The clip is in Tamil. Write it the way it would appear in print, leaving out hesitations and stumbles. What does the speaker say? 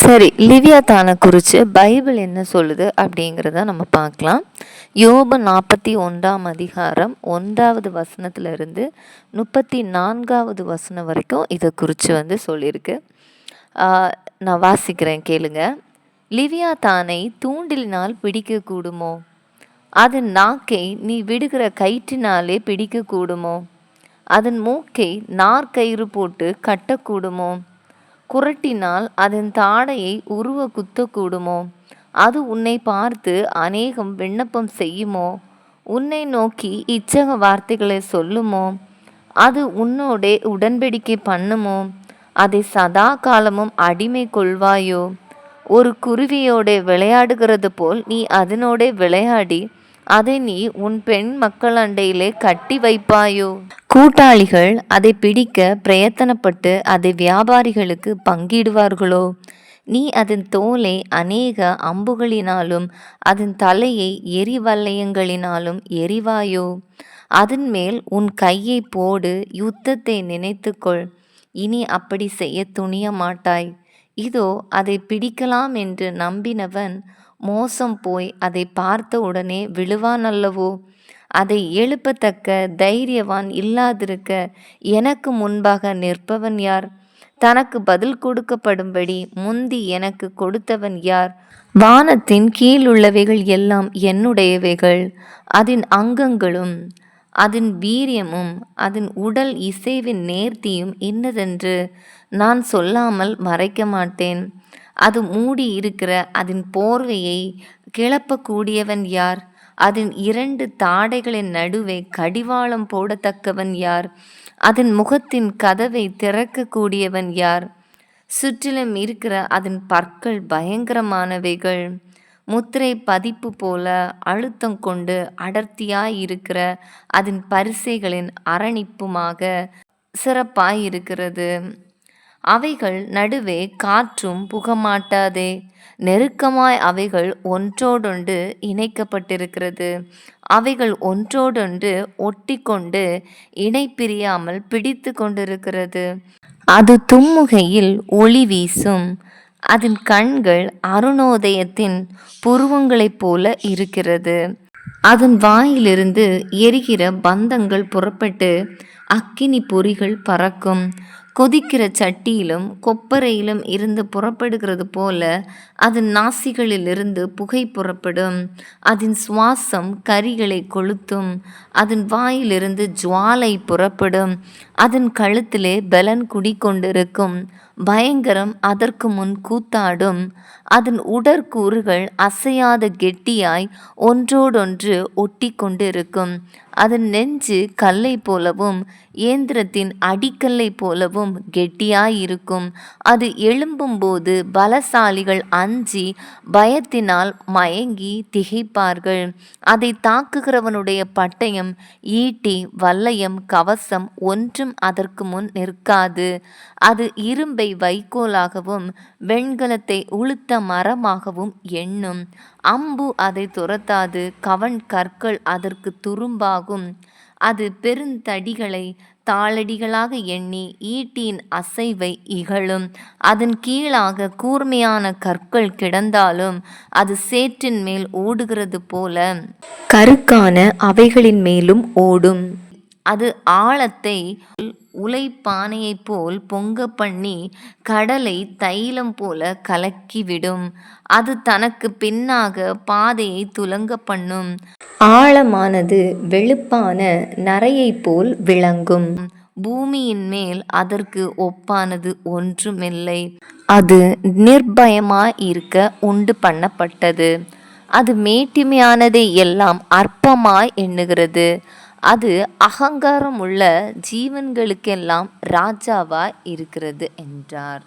சரி, லிவியாத்தானை குறித்து பைபிள் என்ன சொல்லுது அப்படிங்கிறத நம்ம பார்க்கலாம். யோபு 41 அதிகாரம் 1வது வசனத்திலிருந்து 34வது வசனம் வரைக்கும் இதை குறித்து சொல்லியிருக்கு. நான் வாசிக்கிறேன், கேளுங்க. லிவியாத்தானை தூண்டிலினால் பிடிக்கக்கூடுமோ? அதன் நாக்கை நீ விடுகிற கயிற்றினாலே பிடிக்கக்கூடுமோ? அதன் மூக்கை நார்கயிறு போட்டு கட்டக்கூடுமோ? குரட்டினால் அதன் தாடையை உருவ குத்தக்கூடுமோ? அது உன்னை பார்த்து அநேகம் விண்ணப்பம் செய்யுமோ? உன்னை நோக்கி இச்சக வார்த்தைகளை சொல்லுமோ? அது உன்னோடே உடன்படிக்கை பண்ணுமோ? அதை சதா காலமும் அடிமை கொள்வாயோ? ஒரு குருவியோட விளையாடுகிறது போல் நீ அதனோடே விளையாடி அதை நீ உன் பெண் மக்கள் அண்டையிலே கட்டி வைப்பாயோ? கூட்டாளிகள் அதை பிடிக்க பிரயத்தனப்பட்டு அதை வியாபாரிகளுக்கு பங்கிடுவார்களோ? நீ அதன் தோலை அநேக அம்புகளினாலும் அதன் தலையை எரிவல்லையங்களினாலும் எரிவாயோ? அதன் மேல் உன் கையை போடு, யுத்தத்தை நினைத்துக்கொள். இனி அப்படி செய்ய துணிய மாட்டாய். இதோ அதை பிடிக்கலாம் என்று நம்பினவன் மோசம் போய் அதை பார்த்த உடனே விழுவான் அல்லவோ? அதை எழுப்பத்தக்க தைரியவான் இல்லாதிருக்க எனக்கு முன்பாக நிற்பவன் யார்? தனக்கு பதில் கொடுக்கப்படும்படி முந்தி எனக்கு கொடுத்தவன் யார்? வானத்தின் கீழுள்ளவைகள் எல்லாம் என்னுடையவைகள், அதன் அங்கங்களும் அதன் வீரியமும் அதன் உடல் இசைவின் நேர்த்தியும் இன்னதென்று நான் சொல்லாமல் மறைக்க மாட்டேன். அது மூடி இருக்கிற அதன் போர்வையை கிளப்பக்கூடியவன் யார்? அதன் 2 தாடைகளின் நடுவே கடிவாளம் போடத்தக்கவன் யார்? அதன் முகத்தின் கதவை திறக்கக்கூடியவன் யார்? சுற்றிலும் இருக்கிற அதன் பற்கள் பயங்கரமானவைகள். முத்திரை பதிப்பு போல அழுத்தம் கொண்டு அடர்த்தியாயிருக்கிற அதன் பரிசைகளின் அரணிப்புமாக சிறப்பாயிருக்கிறது. அவைகள் நடுவே காற்றும் புகமாட்டாதே. நெருக்கமாய் அவைகள் ஒன்றோடொன்று இணைக்கப்பட்டிருக்கிறது. அவைகள் ஒன்றோடொன்று ஒட்டி கொண்டு இணை பிரியாமல் பிடித்து கொண்டிருக்கிறது. அது தும்முகையில் ஒளி வீசும். அதன் கண்கள் அருணோதயத்தின் புருவங்களைப் போல இருக்கிறது. அதன் வாயிலிருந்து எரிகிற பந்தங்கள் புறப்பட்டு அக்கினி பொறிகள் பறக்கும். கொதிக்கிற சட்டியிலும் கொப்பரையிலும் இருந்து புறப்படுகிறது போல அதன் நாசிகளிலிருந்து புகை புறப்படும். அதன் சுவாசம் கரிகளை கொளுத்தும். அதன் வாயிலிருந்து ஜுவாலை புறப்படும். அதன் கழுத்திலே பலன் குடிக்கொண்டிருக்கும். பயங்கரம் அதற்கு முன் கூத்தாடும். அதன் உடற்கூறுகள் அசையாத கெட்டியாய் ஒன்றோடொன்று ஒட்டி கொண்டிருக்கும். அதன் நெஞ்சு கல்லை போலவும் இயந்திரத்தின் அடிக்கல்லை போலவும் கெட்டியாயிருக்கும். அது எழும்பும்போது பலசாலிகள் அஞ்சி பயத்தினால் மயங்கி திகைப்பார்கள். அதை தாக்குகிறவனுடைய பட்டயம், ஈட்டி, வல்லையம், கவசம் ஒன்றும் அதற்கு முன் நிற்காது. அது இரும்பை வைக்கோலாகவும் வெண்கலத்தை உளுத்த மரமாகவும் எண்ணும். அம்பு அதை துரத்தாது. கவண் கற்கள் அதற்கு துரும்பாகும். அது பெருந்தடிகளை தாளடிகளாக எண்ணி ஈட்டியின் அசைவை இகழும். அதன் கீழாக கூர்மையான கற்கள் கிடந்தாலும் அது சேற்றின் மேல் ஓடுகிறது போல கருக்கான அவைகளின் மேலும் ஓடும். அது ஆழத்தை உலைப்பானையைப் போல் பொங்க பண்ணி கடலை தைலம் போல கலக்கிவிடும். அது தனக்கு பின்னாக பாதையை துலங்க பண்ணும். ஆழமானது வெளுப்பான நரையைப் போல் விளங்கும். பூமியின் மேல் அதற்கு ஒப்பானது ஒன்றுமில்லை. அது நிர்பயமாயிருக்க உண்டு பண்ணப்பட்டது. அது மேட்டிமையானதை எல்லாம் அற்பமாய் எண்ணுகிறது. அது அகங்காரம் உள்ள ஜீவன்களுக்கெல்லாம் ராஜாவாய் இருக்கிறது என்றார்.